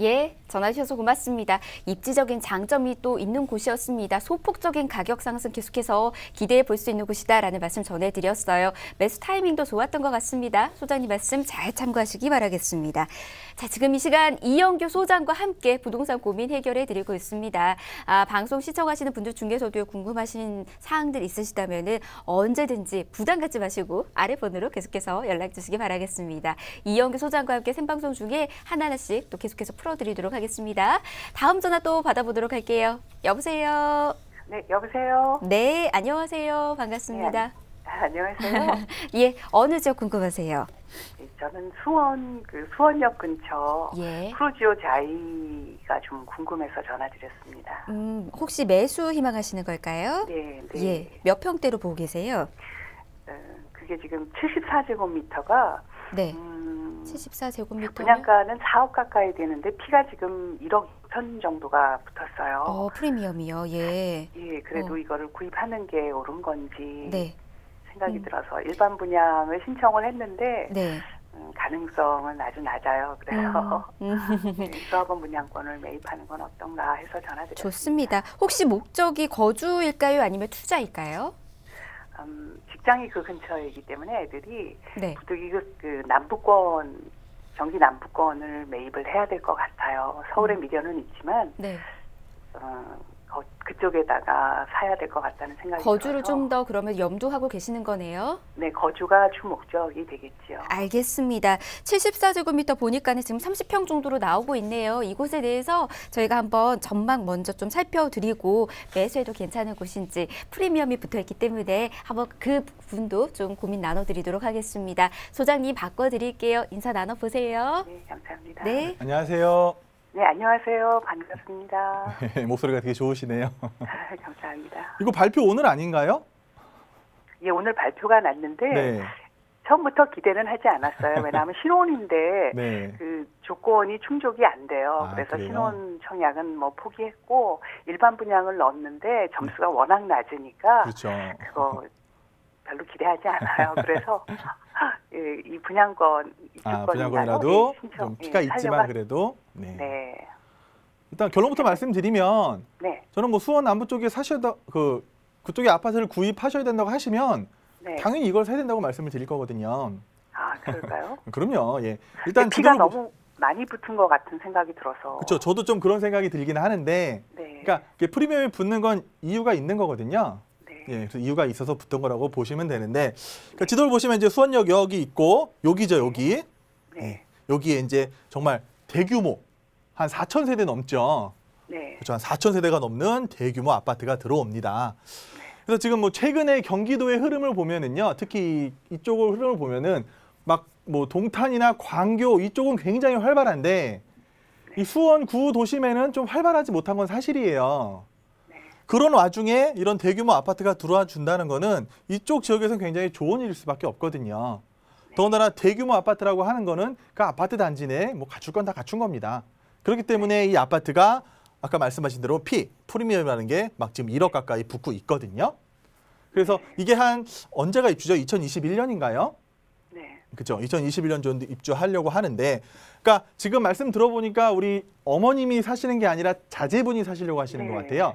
예. 전화 주셔서 고맙습니다. 입지적인 장점이 또 있는 곳이었습니다. 소폭적인 가격 상승 계속해서 기대해 볼 수 있는 곳이다라는 말씀 전해드렸어요. 매수 타이밍도 좋았던 것 같습니다. 소장님 말씀 잘 참고하시기 바라겠습니다. 자, 지금 이 시간 이영규 소장과 함께 부동산 고민 해결해 드리고 있습니다. 방송 시청하시는 분들 중에서도 궁금하신 사항들 있으시다면 언제든지 부담 갖지 마시고 아래 번호로 계속해서 연락 주시기 바라겠습니다. 이영규 소장과 함께 생방송 중에 하나하나씩 또 계속해서 풀어드리도록 하겠습니다. 다음 전화 또 받아보도록 할게요. 여보세요. 네, 여보세요. 네, 안녕하세요. 반갑습니다. 네, 안녕하세요. 예, 어느 지역 궁금하세요? 저는 수원역 근처 예. 프로지오 자이가 좀 궁금해서 전화드렸습니다. 혹시 매수 희망하시는 걸까요? 네, 네. 예, 몇 평대로 보고 계세요? 그게 지금 74제곱미터가 네. 74제곱미터. 분양가는 4억 가까이 되는데 피가 지금 1억 2천 정도가 붙었어요. 프리미엄이요. 예. 예, 그래도 이거를 구입하는 게 옳은 건지 네. 생각이 들어서 일반 분양을 신청을 했는데 네. 가능성은 아주 낮아요. 그래서 조합원 분양권을 매입하는 건 어떤가 해서 전화드렸습니다. 좋습니다. 혹시 목적이 거주일까요? 아니면 투자일까요? 직장이 그 근처이기 때문에 애들이 네. 부득이 그 남부권, 경기 남부권을 매입을 해야 될 것 같아요. 서울에 미련은 있지만 네. 그쪽에다가 사야 될 것 같다는 생각이 거주를 들어서. 좀 더 그러면 염두하고 계시는 거네요. 네, 거주가 주 목적이 되겠지요. 알겠습니다. 74제곱미터 보니까는 지금 30평 정도로 나오고 있네요. 이곳에 대해서 저희가 한번 전망 먼저 좀 살펴드리고 매수해도 괜찮은 곳인지 프리미엄이 붙어있기 때문에 한번 그 부분도 좀 고민 나눠드리도록 하겠습니다. 소장님 바꿔드릴게요. 인사 나눠보세요. 네, 감사합니다. 네. 안녕하세요. 네, 안녕하세요. 반갑습니다. 목소리가 되게 좋으시네요. 감사합니다. 이거 발표 오늘 아닌가요? 예, 오늘 발표가 났는데 네. 처음부터 기대는 하지 않았어요. 왜냐하면 신혼인데 네. 그 조건이 충족이 안 돼요. 그래서 그래요? 신혼 청약은 뭐 포기했고 일반 분양을 넣었는데 점수가 워낙 낮으니까 그렇죠. 그거 별로 기대하지 않아요. 그래서 예, 이 분양권 분양권이라도 좀 피가 있지만 그래도 네. 네. 일단 결론부터 말씀드리면 네. 저는 뭐 수원 남부 쪽에 그쪽에 아파트를 구입하셔야 된다고 하시면 네. 당연히 이걸 사야 된다고 말씀을 드릴 거거든요. 아, 그럴까요? 그럼요. 예. 일단 피가 지도를 너무 많이 붙은 것 같은 생각이 들어서. 그렇죠. 저도 좀 그런 생각이 들긴 하는데, 네. 그러니까 이게 프리미엄이 붙는 건 이유가 있는 거거든요. 네. 예, 그래서 이유가 있어서 붙은 거라고 보시면 되는데, 그러니까 지도를 보시면 이제 수원역 여기 있고 여기죠, 여기. 네. 예, 여기에 이제 정말 대규모 한 4,000세대 넘죠. 네. 그렇죠. 한 4,000세대가 넘는 대규모 아파트가 들어옵니다. 그래서 지금 뭐 최근에 경기도의 흐름을 보면은요, 특히 이쪽을 흐름을 보면은 막 뭐 동탄이나 광교 이쪽은 굉장히 활발한데 이 수원 구도심에는 좀 활발하지 못한 건 사실이에요. 그런 와중에 이런 대규모 아파트가 들어와 준다는 거는 이쪽 지역에서는 굉장히 좋은 일일 수밖에 없거든요. 더군다나 대규모 아파트라고 하는 거는 그 아파트 단지 내에 뭐 갖출 건 다 갖춘 겁니다. 그렇기 때문에 이 아파트가 아까 말씀하신 대로 프리미엄이라는 게 막 지금 1억 가까이 붙고 있거든요. 그래서 이게 한 언제가 입주죠? 2021년인가요? 네. 그렇죠. 2021년 정도 입주하려고 하는데, 그러니까 지금 말씀 들어보니까 우리 어머님이 사시는 게 아니라 자제분이 사시려고 하시는 네. 것 같아요.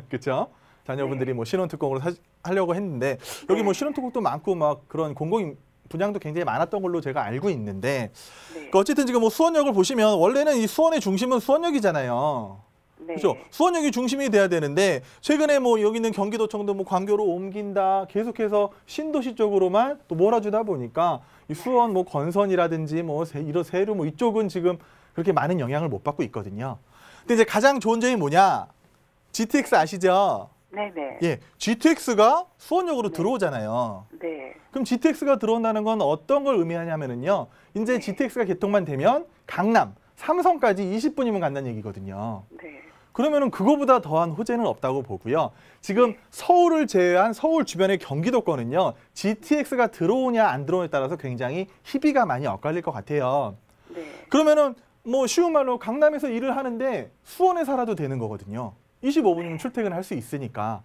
그렇죠. 자녀분들이 뭐 신혼특공으로 하려고 했는데 여기 뭐 신혼특공도 많고 막 그런 공공 분양도 굉장히 많았던 걸로 제가 알고 있는데, 그러니까 어쨌든 지금 뭐 수원역을 보시면 원래는 이 수원의 중심은 수원역이잖아요. 네. 그렇죠. 수원역이 중심이 돼야 되는데 최근에 뭐 여기는 경기도청도 뭐 광교로 옮긴다 계속해서 신도시 쪽으로만 또 몰아주다 보니까 이 수원 뭐 건선이라든지 뭐 이런 세류 뭐 이쪽은 지금 그렇게 많은 영향을 못 받고 있거든요. 근데 이제 가장 좋은 점이 뭐냐? GTX 아시죠? 네네. 예, GTX가 수원역으로 들어오잖아요. 네. 그럼 GTX가 들어온다는 건 어떤 걸 의미하냐면은요. 이제 GTX가 개통만 되면 강남, 삼성까지 20분이면 간다는 얘기거든요. 네. 그러면은 그거보다 더한 호재는 없다고 보고요. 지금 서울을 제외한 서울 주변의 경기도권은요. GTX가 들어오냐 안 들어오냐에 따라서 굉장히 희비가 많이 엇갈릴 것 같아요. 네. 그러면은 뭐 쉬운 말로 강남에서 일을 하는데 수원에 살아도 되는 거거든요. 25분이면 출퇴근할 수 있으니까.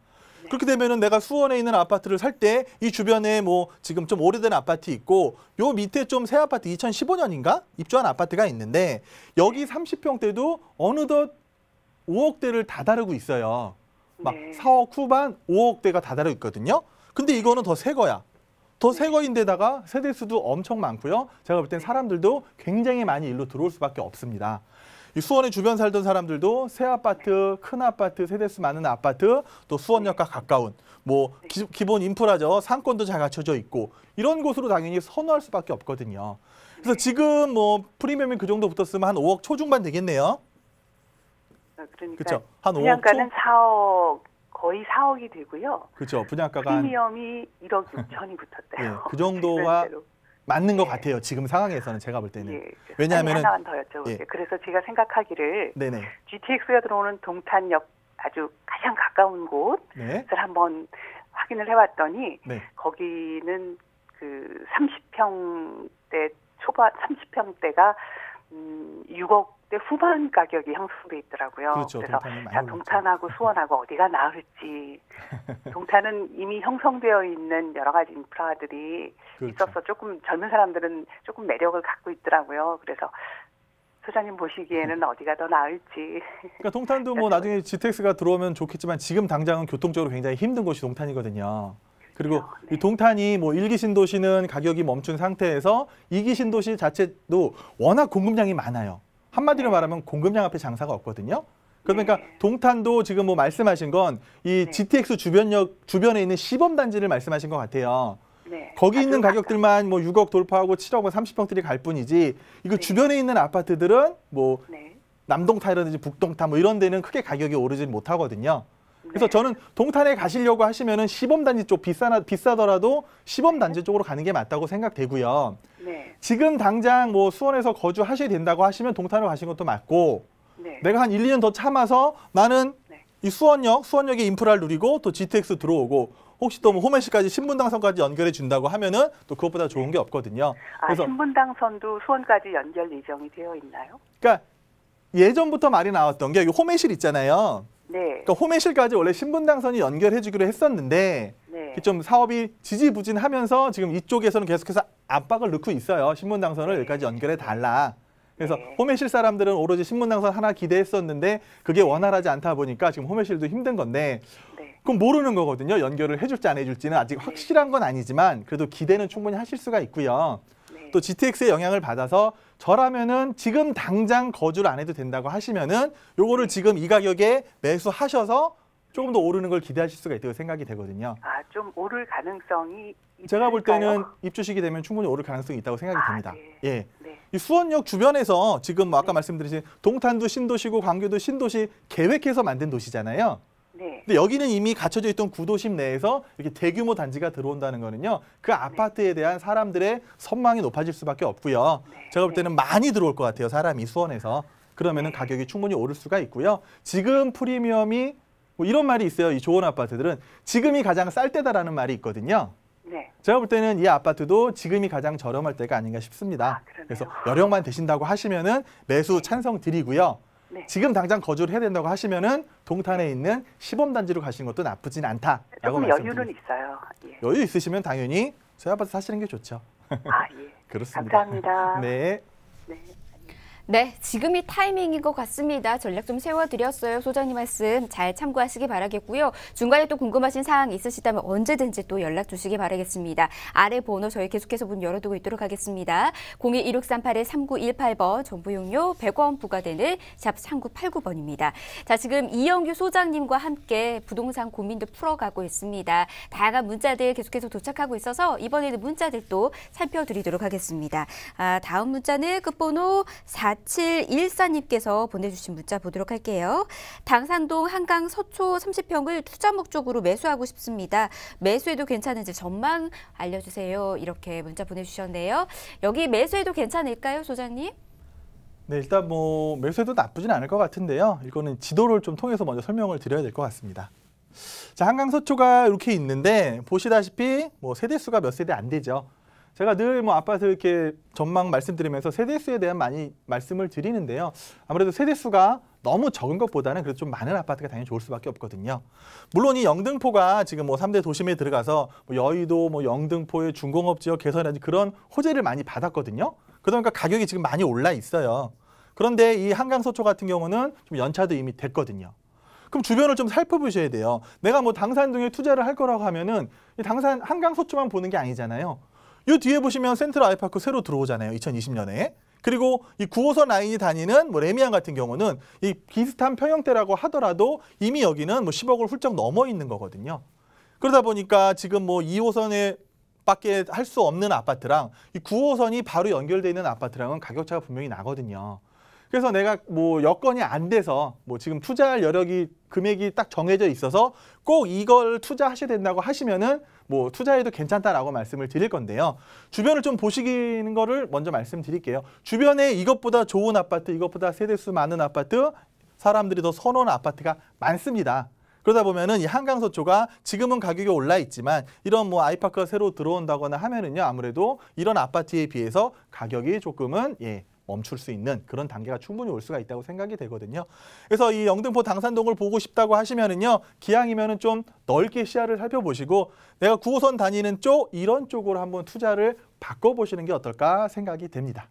그렇게 되면은 내가 수원에 있는 아파트를 살 때 이 주변에 뭐 지금 좀 오래된 아파트 있고 요 밑에 좀 새 아파트 2015년인가 입주한 아파트가 있는데 여기 30평대도 어느덧 5억대를 다다르고 있어요. 막 4억 후반, 5억대가 다다르고 있거든요. 근데 이거는 더 새 거야. 더 새 거인데다가 세대수도 엄청 많고요. 제가 볼 땐 사람들도 굉장히 많이 일로 들어올 수밖에 없습니다. 이 수원의 주변 살던 사람들도 새 아파트, 큰 아파트, 세대수 많은 아파트, 또 수원역과 가까운 뭐 기본 인프라죠. 상권도 잘 갖춰져 있고 이런 곳으로 당연히 선호할 수밖에 없거든요. 그래서 지금 뭐 프리미엄이 그 정도 붙었으면 한 5억 초중반 되겠네요. 그러니까 그렇죠. 한 5억 분양가는 4억 거의 4억이 되고요. 그렇죠. 분양가가 프리미엄이 1억 6천이 붙었대요. 예, 그 정도가 실제로. 맞는 것 같아요. 지금 상황에서는 제가 볼 때는. 예. 왜냐하면은 하나만 더 여쭤볼게요. 예. 그래서 제가 생각하기를 네네. GTX가 들어오는 동탄역 아주 가장 가까운 곳을 네. 한번 확인을 해봤더니 네. 거기는 그 30평대 초반 30평대가 6억대 후반 가격이 형성돼 있더라고요. 그렇죠. 그래서 동탄이 많이 자, 올랐죠. 동탄하고 수원하고 어디가 나을지 동탄은 이미 형성되어 있는 여러 가지 인프라들이 그렇죠. 있어서 조금 젊은 사람들은 조금 매력을 갖고 있더라고요. 그래서 소장님 보시기에는 어디가 더 나을지. 그러니까 동탄도 뭐 나중에 GTX가 들어오면 좋겠지만 지금 당장은 교통적으로 굉장히 힘든 곳이 동탄이거든요. 그리고 네. 이 동탄이 뭐 1기 신도시는 가격이 멈춘 상태에서 2기 신도시 자체도 워낙 공급량이 많아요. 한마디로 말하면 공급량 앞에 장사가 없거든요. 그러니까 동탄도 지금 뭐 말씀하신 건 이 GTX 주변에 있는 시범단지를 말씀하신 것 같아요. 네. 거기 있는 가격들만 뭐 6억 돌파하고 7억 원 30평들이 갈 뿐이지 이거 주변에 있는 아파트들은 뭐 남동타라든지 북동타 뭐 이런 데는 크게 가격이 오르지 못하거든요. 그래서 저는 동탄에 가시려고 하시면은 시범단지 쪽 비싸더라도 시범단지 쪽으로 가는 게 맞다고 생각되고요. 네. 지금 당장 뭐 수원에서 거주하셔야 된다고 하시면 동탄으로 가신 것도 맞고 내가 한 1, 2년 더 참아서 나는 이 수원역의 인프라를 누리고 또 GTX 들어오고 혹시 또 뭐 호메시까지 신분당선까지 연결해 준다고 하면은 또 그것보다 좋은 게 없거든요. 그래서 신분당선도 수원까지 연결 예정이 되어 있나요? 그러니까 예전부터 말이 나왔던 게 호메실 있잖아요. 네. 그러니까 호메실까지 원래 신분당선이 연결해 주기로 했었는데 좀 사업이 지지부진하면서 지금 이쪽에서는 계속해서 압박을 넣고 있어요. 신분당선을 여기까지 연결해 달라. 그래서 호메실 사람들은 오로지 신분당선 하나 기대했었는데 그게 원활하지 않다 보니까 지금 호메실도 힘든 건데 그럼 모르는 거거든요. 연결을 해줄지 안 해줄지는 아직 확실한 건 아니지만 그래도 기대는 충분히 하실 수가 있고요. 또 GTX의 영향을 받아서 저라면은 지금 당장 거주를 안 해도 된다고 하시면은 요거를 지금 이 가격에 매수하셔서 조금 더 오르는 걸 기대하실 수가 있다고 생각이 되거든요. 좀 오를 가능성이 제가 볼 때는 입주 시기 되면 충분히 오를 가능성이 있다고 생각이 됩니다. 예. 이 수원역 주변에서 지금 뭐 아까 말씀드린 동탄도 신도시고 광교도 신도시 계획해서 만든 도시잖아요. 근데 여기는 이미 갖춰져 있던 구도심 내에서 이렇게 대규모 단지가 들어온다는 거는요. 그 아파트에 대한 사람들의 선망이 높아질 수밖에 없고요. 제가 볼 때는 많이 들어올 것 같아요. 사람이 수원에서. 그러면은 가격이 충분히 오를 수가 있고요. 지금 프리미엄이 뭐 이런 말이 있어요. 이 좋은 아파트들은 지금이 가장 쌀 때다라는 말이 있거든요. 제가 볼 때는 이 아파트도 지금이 가장 저렴할 때가 아닌가 싶습니다. 그래서 여력만 되신다고 하시면은 매수 찬성 드리고요. 지금 당장 거주를 해야 된다고 하시면은 동탄에 있는 시범단지로 가시는 것도 나쁘진 않다라고 조금 말씀드립니다. 여유는 있어요. 여유 있으시면 당연히 저희 아파트 사시는 게 좋죠. 그렇습니다. 감사합니다. 네. 네, 지금이 타이밍인 것 같습니다. 전략 좀 세워드렸어요. 소장님 말씀 잘 참고하시기 바라겠고요. 중간에 또 궁금하신 사항 있으시다면 언제든지 또 연락 주시기 바라겠습니다. 아래 번호 저희 계속해서 문 열어두고 있도록 하겠습니다. 02-1638-3918번 정보용료 100원 부과되는 샵 3989번입니다. 자, 지금 이영규 소장님과 함께 부동산 고민도 풀어가고 있습니다. 다양한 문자들 계속해서 도착하고 있어서 이번에는 문자들도 살펴드리도록 하겠습니다. 다음 문자는 끝번호 4714님께서 보내주신 문자 보도록 할게요. 당산동 한강 서초 30평을 투자 목적으로 매수하고 싶습니다. 매수해도 괜찮은지 전망 알려주세요. 이렇게 문자 보내주셨네요. 여기 매수해도 괜찮을까요, 소장님? 네, 일단 뭐 매수해도 나쁘진 않을 것 같은데요. 이거는 지도를 좀 통해서 먼저 설명을 드려야 될 것 같습니다. 자, 한강 서초가 이렇게 있는데 보시다시피 뭐 세대수가 몇 세대 안 되죠. 제가 늘 뭐 아파트 이렇게 전망 말씀드리면서 세대수에 대한 많이 말씀을 드리는데요. 아무래도 세대수가 너무 적은 것보다는 그래도 좀 많은 아파트가 당연히 좋을 수밖에 없거든요. 물론 이 영등포가 지금 뭐 3대 도심에 들어가서 뭐 여의도, 뭐 영등포의 중공업 지역 개선이라든지 그런 호재를 많이 받았거든요. 그러다 보니까 가격이 지금 많이 올라 있어요. 그런데 이 한강서초 같은 경우는 좀 연차도 이미 됐거든요. 그럼 주변을 좀 살펴보셔야 돼요. 내가 뭐 당산동에 투자를 할 거라고 하면은 이 당산 한강서초만 보는 게 아니잖아요. 이 뒤에 보시면 센트럴 아이파크 새로 들어오잖아요. 2020년에. 그리고 이 9호선 라인이 다니는 뭐 레미안 같은 경우는 이 비슷한 평형대라고 하더라도 이미 여기는 뭐 10억을 훌쩍 넘어 있는 거거든요. 그러다 보니까 지금 뭐 2호선에 밖에 할 수 없는 아파트랑 이 9호선이 바로 연결되어 있는 아파트랑은 가격차가 분명히 나거든요. 그래서 내가 뭐 여건이 안 돼서 뭐 지금 투자할 여력이 금액이 딱 정해져 있어서 꼭 이걸 투자하셔야 된다고 하시면은 뭐 투자해도 괜찮다라고 말씀을 드릴 건데요. 주변을 좀 보시는 거를 먼저 말씀드릴게요. 주변에 이것보다 좋은 아파트, 이것보다 세대수 많은 아파트, 사람들이 더 선호하는 아파트가 많습니다. 그러다 보면은 이 한강서초가 지금은 가격이 올라 있지만 이런 뭐 아이파크가 새로 들어온다거나 하면은요, 아무래도 이런 아파트에 비해서 가격이 조금은 멈출 수 있는 그런 단계가 충분히 올 수가 있다고 생각이 되거든요. 그래서 이 영등포 당산동을 보고 싶다고 하시면은요, 기왕이면은 좀 넓게 시야를 살펴보시고 내가 9호선 다니는 쪽 이런 쪽으로 한번 투자를 바꿔보시는 게 어떨까 생각이 됩니다.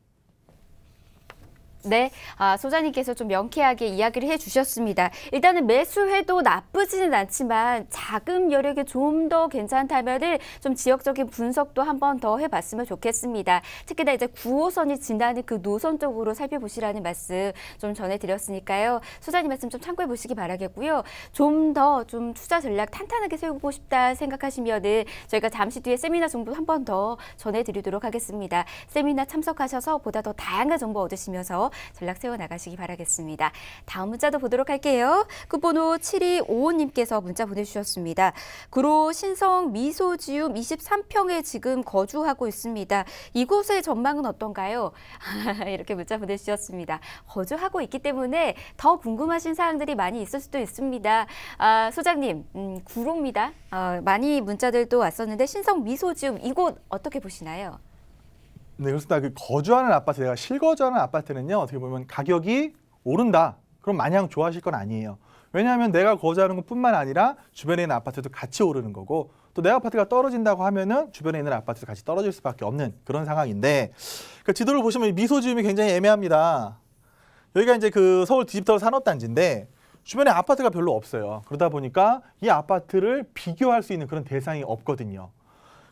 네, 소장님께서 좀 명쾌하게 이야기를 해주셨습니다. 일단은 매수해도 나쁘지는 않지만 자금 여력이 좀 더 괜찮다면은 좀 지역적인 분석도 한 번 더 해봤으면 좋겠습니다. 특히나 이제 9호선이 지나는 그 노선 쪽으로 살펴보시라는 말씀 좀 전해드렸으니까요. 소장님 말씀 좀 참고해 보시기 바라겠고요. 좀 더 좀 투자 전략 탄탄하게 세우고 싶다 생각하시면은 저희가 잠시 뒤에 세미나 정보 한 번 더 전해드리도록 하겠습니다. 세미나 참석하셔서 보다 더 다양한 정보 얻으시면서 전략 세워나가시기 바라겠습니다. 다음 문자도 보도록 할게요. 끝번호 7255님께서 문자 보내주셨습니다. 구로 신성 미소지움 23평에 지금 거주하고 있습니다. 이곳의 전망은 어떤가요? 이렇게 문자 보내주셨습니다. 거주하고 있기 때문에 더 궁금하신 사항들이 많이 있을 수도 있습니다. 소장님, 구로입니다. 많이 문자들도 왔었는데 신성 미소지움 이곳 어떻게 보시나요? 네, 그렇습니다. 그 거주하는 아파트, 내가 실거주하는 아파트는요, 어떻게 보면 가격이 오른다. 그럼 마냥 좋아하실 건 아니에요. 왜냐하면 내가 거주하는 것뿐만 아니라 주변에 있는 아파트도 같이 오르는 거고, 또 내 아파트가 떨어진다고 하면은 주변에 있는 아파트도 같이 떨어질 수밖에 없는 그런 상황인데, 그 지도를 보시면 미소지음이 굉장히 애매합니다. 여기가 이제 그 서울 디지털 산업단지인데 주변에 아파트가 별로 없어요. 그러다 보니까 이 아파트를 비교할 수 있는 그런 대상이 없거든요.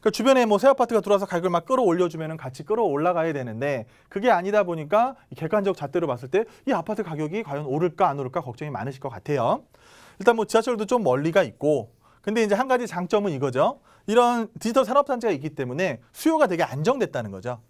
그러니까 주변에 뭐 새 아파트가 들어와서 가격을 막 끌어올려주면 같이 끌어올라가야 되는데 그게 아니다 보니까 객관적 잣대로 봤을 때 이 아파트 가격이 과연 오를까 안 오를까 걱정이 많으실 것 같아요. 일단 뭐 지하철도 좀 멀리가 있고, 근데 이제 한 가지 장점은 이거죠. 이런 디지털 산업단지가 있기 때문에 수요가 되게 안정됐다는 거죠.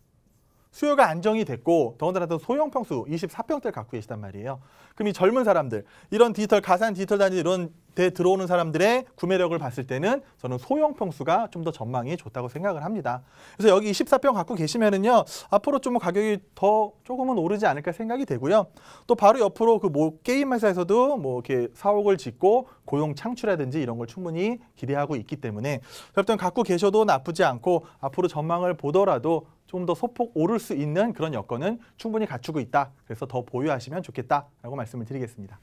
수요가 안정이 됐고 더군다나 또 소형 평수 24평대를 갖고 계시단 말이에요. 그럼 이 젊은 사람들, 이런 디지털 가산 디지털 단지 이런 데 들어오는 사람들의 구매력을 봤을 때는 저는 소형 평수가 좀 더 전망이 좋다고 생각을 합니다. 그래서 여기 24평 갖고 계시면은요, 앞으로 좀 가격이 더 조금은 오르지 않을까 생각이 되고요. 또 바로 옆으로 그 뭐 게임 회사에서도 뭐 이렇게 사옥을 짓고 고용 창출이라든지 이런 걸 충분히 기대하고 있기 때문에 일단 갖고 계셔도 나쁘지 않고 앞으로 전망을 보더라도 좀 더 소폭 오를 수 있는 그런 여건은 충분히 갖추고 있다. 그래서 더 보유하시면 좋겠다라고 말씀을 드리겠습니다.